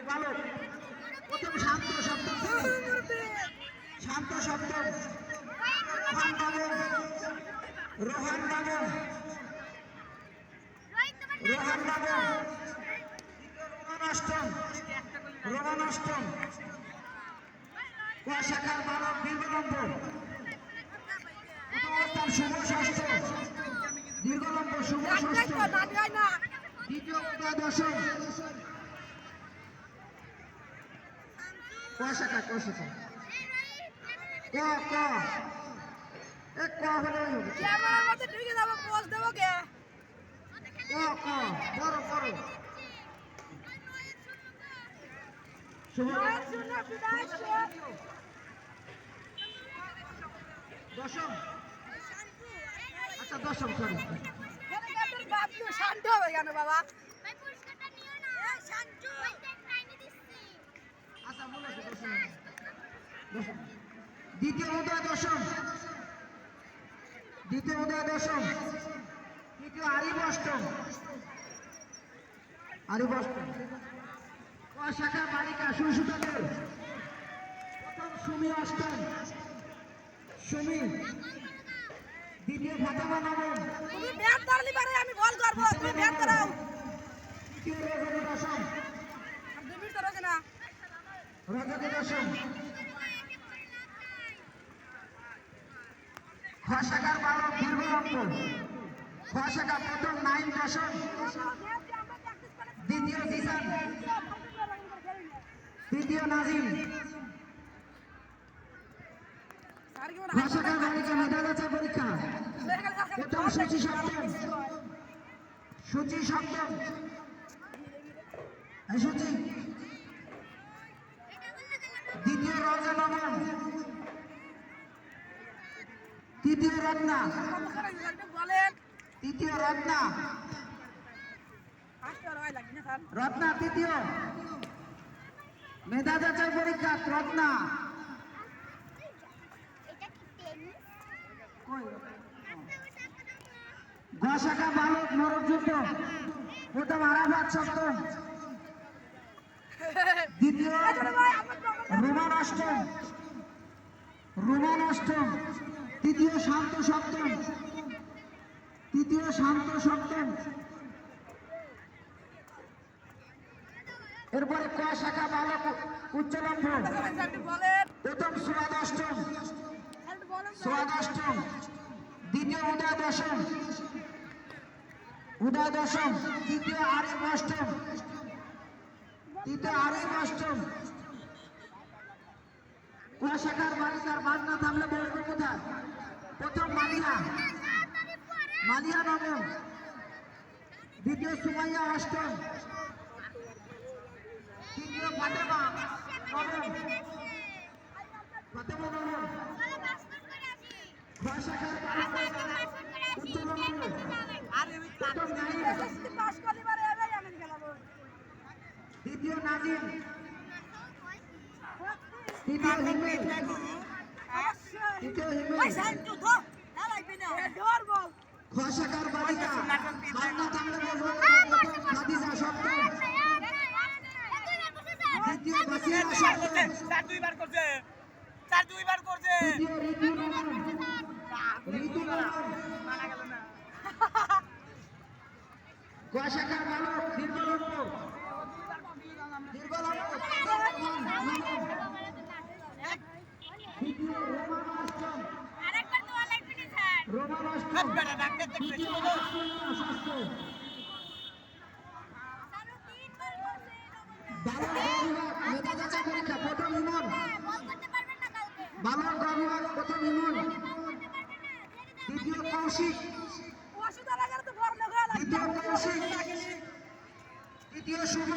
বালক প্রথম শান্ত শব্দ শান্ত শব্দ রোহান বাবু রোহান বাবু রোহান অষ্টম শাখার বালক দীর্ঘলম্ব শুভ ষষ্ঠ দীর্ঘলম্ব শুভ ষষ্ঠ দ্বিতীয় দশম শাখা শাখা ক ক এক ক হলে ক্যামেরার মধ্যে ঢুকে যাবো পোজ দেবো কে ক ক বড় বড় দশম আচ্ছা দশম সরি শান্ত হবে কেন বাবা আচ্ছা বলেছে দশম দ্বিতীয় উদয় দশম দ্বিতীয় উদয় দশম তৃতীয় আরিব অষ্টম শাখা বালিকা সুসুতাদের প্রথম সুমি অষ্টম সুমি দ্বিতীয় ফাতেমা নবম তুমি ব্যাট ধরলি পারে আমি বল করব তুমি ব্যাট ধরাও তৃতীয় রজনী দশম আর 2 মিনিট ধরে না রজনী দশম খ শাখার বালক দীর্ঘলম্ব খ শাখা প্রথম নাইন দশম দ্বিতীয় জিসান তৃতীয় নাজিম খ শাখার বালিকা মেধা যাচাই পরীক্ষা প্রথম সূচি সপ্তম সূচি দ্বিতীয় রজা নবম তৃতীয় রত্না তৃতীয় রত্না রত্না তৃতীয় মেধা যাচাই পরীক্ষা রত্না গ শাখা বালক নরক যুদ্ধ প্রথম আরাফাত সপ্তম দ্বিতীয় রোমান অষ্টম তৃতীয় শান্ত সপ্তম এরপরে ক শাখা বালক উচ্চলম্ব প্রথম সোয়াদ অষ্টম দ্বিতীয় উদয় দশম তৃতীয় আরিব অষ্টম ক শাখার বালিকার বাজনা থামলে বলবো কোথায় প্রথম মালিয়া নবম দ্বিতীয় সুমাইয়া অষ্টম তৃতীয় ফাতেমা নবম খ শাখার উচ্চলম্ব প্রথম নাইম দ্বিতীয় নাজিম তৃতীয় হিমেল খ শাখার বালিকা বাংলা থামলে বলবো খাদিজা সপ্তম দ্বিতীয় বাসিরা সপ্তম তৃতীয় ঋতু ক শাখার বালক দীর্ঘলম্ব রোমান অষ্টম মেধা যাচাই পরীক্ষা প্রথম ইমন বালক বিভাগ প্রথম ইমন দ্বিতীয় কৌশিক তৃতীয় শুভ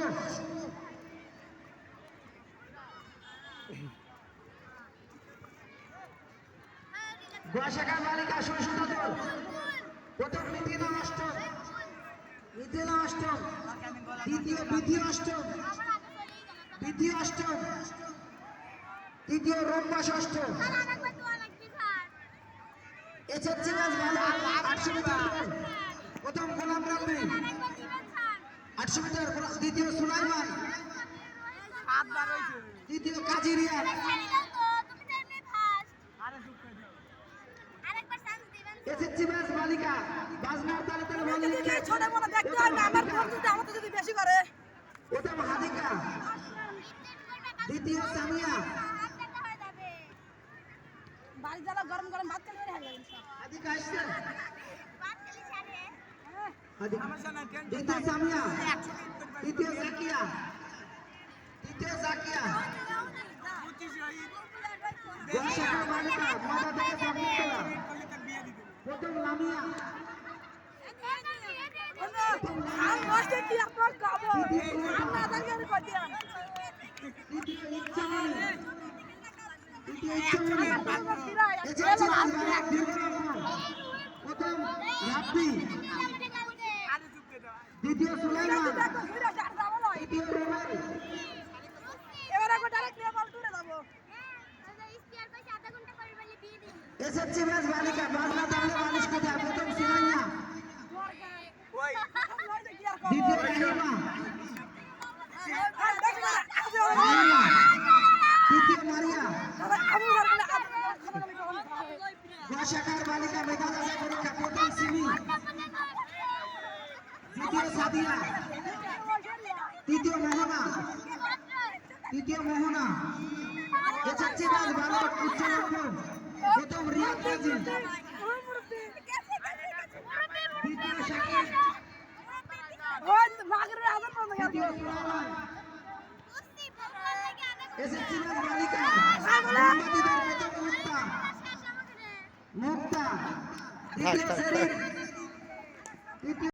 গ শাখার বালিকা সুসুতাদের প্রথম মিথিলা অষ্টম দ্বিতীয় বিধি অষ্টম তৃতীয় রম্বা ষষ্ঠ এসএসসি ব্যাচ ভালো 800 মিটার প্রথম গোলাম রাব্বি 800 মিটার দ্বিতীয় সুলাইমান তৃতীয় কাজিরিয়া, এসএসসি ব্যাচ বালিকা বাজনার তালে তালে বল যদি নিচ্ছে। ছোট মনে দেখতে হয় না আমার ফোন যদি আমাদের যদি বেশি করে প্রথম হাদিকা, দ্বিতীয় সামিয়া, বাড়ি জ্বালা গরম গরম ভাত খেলে হবে হাদিকা আসছে, হাদিকা, দ্বিতীয় সামিয়া, তৃতীয় জাকিয়া, তৃতীয় জাকিয়া, গোয়াশাখার বালিকা ময়দা থেকে চকলেট তোলা, প্রথম লামিয়া, আমি বসে কি আপনার খাবো আমরা আদারকে আমি কই দিলাম তৃতীয় ইচ্ছামণি, তৃতীয় ইচ্ছামণি, আমার ফিরাই এসএসসি ব্যাচ বালিকা বীররত্ন, প্রথম রাব্বি, দ্বিতীয় সুলাইমান, দেখো ফিরে আসা যাবো না তৃতীয় রোবেল, এবার একবার ডাইরেক্ট নিয়ে বল দূরে যাবো এসএসসি ব্যাচ বালিকা বাজনা তালে বালিশ কোথা, প্রথম সুমাইয়া, দ্বিতীয় রাহিমা, মারিয়া, তৃতীয় মারিয়া, গোয়াশাখার বালিকা মেধা যাচাই পরীক্ষা, প্রথম সিমি, দ্বিতীয় সাদিয়া, তৃতীয় মোহনা, তৃতীয় মোহনা, এসএসসি ব্যাচ বালক উচ্চ মাধ্যমিক, প্রথম রিয়াদ কাজী, দ্বিতীয় শাকিব, তৃতীয় সুলাইমান, এসএসসি ব্যাচ বালিকা মোহাম্মদীদের প্রথম মুক্তা, মুক্তা, তৃতীয় শেরিফ, তৃতীয়